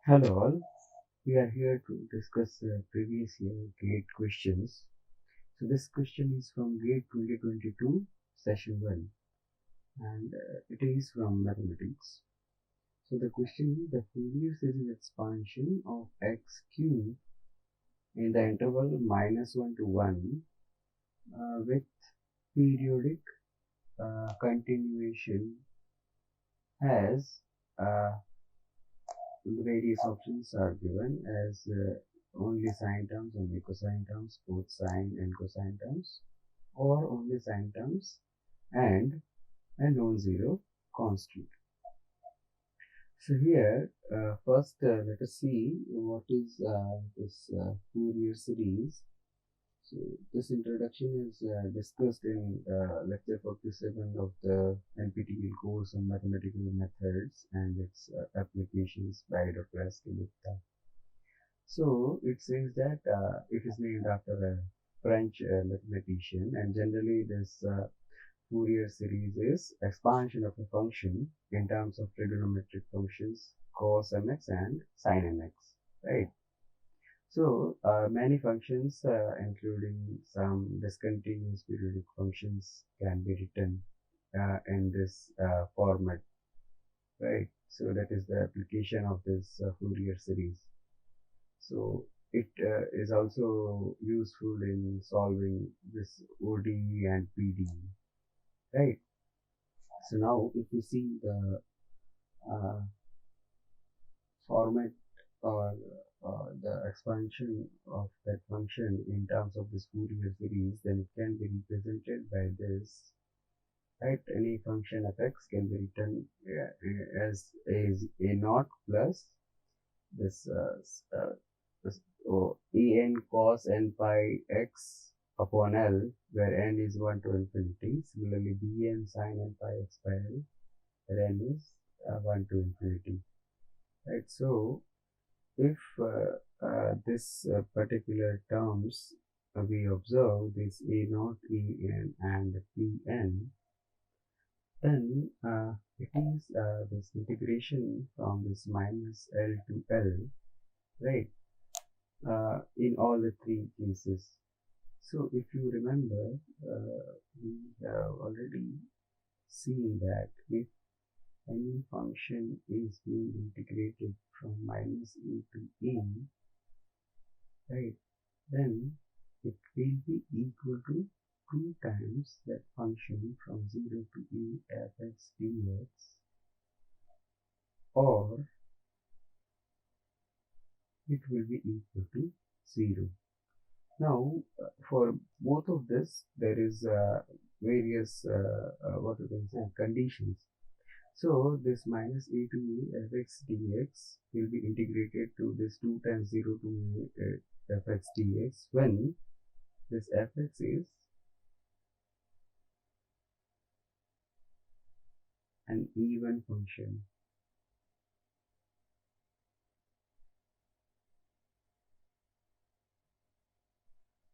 Hello all, we are here to discuss previous year GATE questions. So this question is from GATE 2022 session 1 and it is from mathematics. So the question is the Fourier series expansion of x cube in the interval -1 to 1 with periodic continuation has the various options are given as only sine terms, only cosine terms, both sine and cosine terms, or only sine terms and a non-zero constant. So here, first let us see what is this Fourier series. So this introduction is discussed in lecture 47 of the NPTEL course on mathematical methods and its applications by Dr. S. K. Gupta. So it says that it is named after a French mathematician, and generally this Fourier series is expansion of a function in terms of trigonometric functions cos mx and sin mx, right? So many functions, including some discontinuous periodic functions, can be written in this format, right? So that is the application of this Fourier series. So it is also useful in solving this ODE and PDE, right? So now if you see the uh, format or the expansion of that function in terms of this Fourier series, then it can be represented by this, right? Any function f(x) can be written as a naught plus this en cos n pi x upon L, where n is 1 to infinity. Similarly, bn sin n pi x by L, where n is 1 to infinity. Right. So, if this particular terms we observe this a naught, en, and pn, then it is this integration from this minus L to L, right? In all the three cases. So if you remember, we have already seen that if any function is being integrated from minus a to a, right, then it will be equal to 2 times that function from 0 to a fx dx, or it will be equal to 0. Now, for both of this, there is various what you can say conditions. So this minus a to a fx dx will be integrated to this 2 times 0 to a fx dx when this fx is an even function.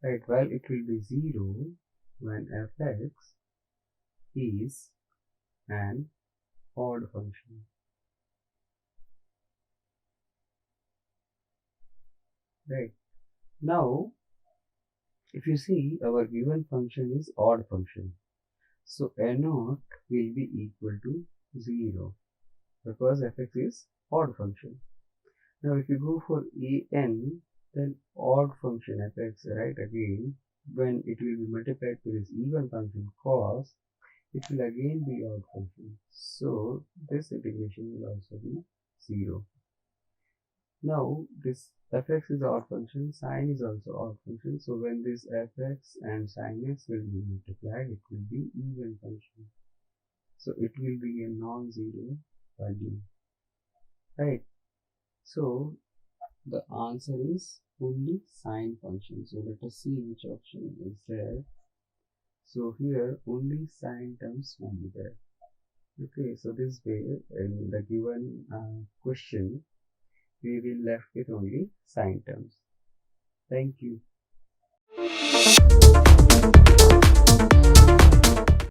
Right, while it will be 0 when fx is an odd function. Right. Now, if you see, our given function is odd function. So a0 will be equal to 0 because fx is odd function. Now, if you go for an, then odd function fx, right, again, when it will be multiplied to this even function cos, it will again be odd function. So this integration will also be 0. Now this fx is odd function, sine is also odd function. So when this fx and sine x will be multiplied, it will be even function. So it will be a non-zero value, right? So the answer is only sine function. So let us see which option is there. So here only sine terms will be there. Okay, so this way in the given question we will left with only sine terms. Thank you.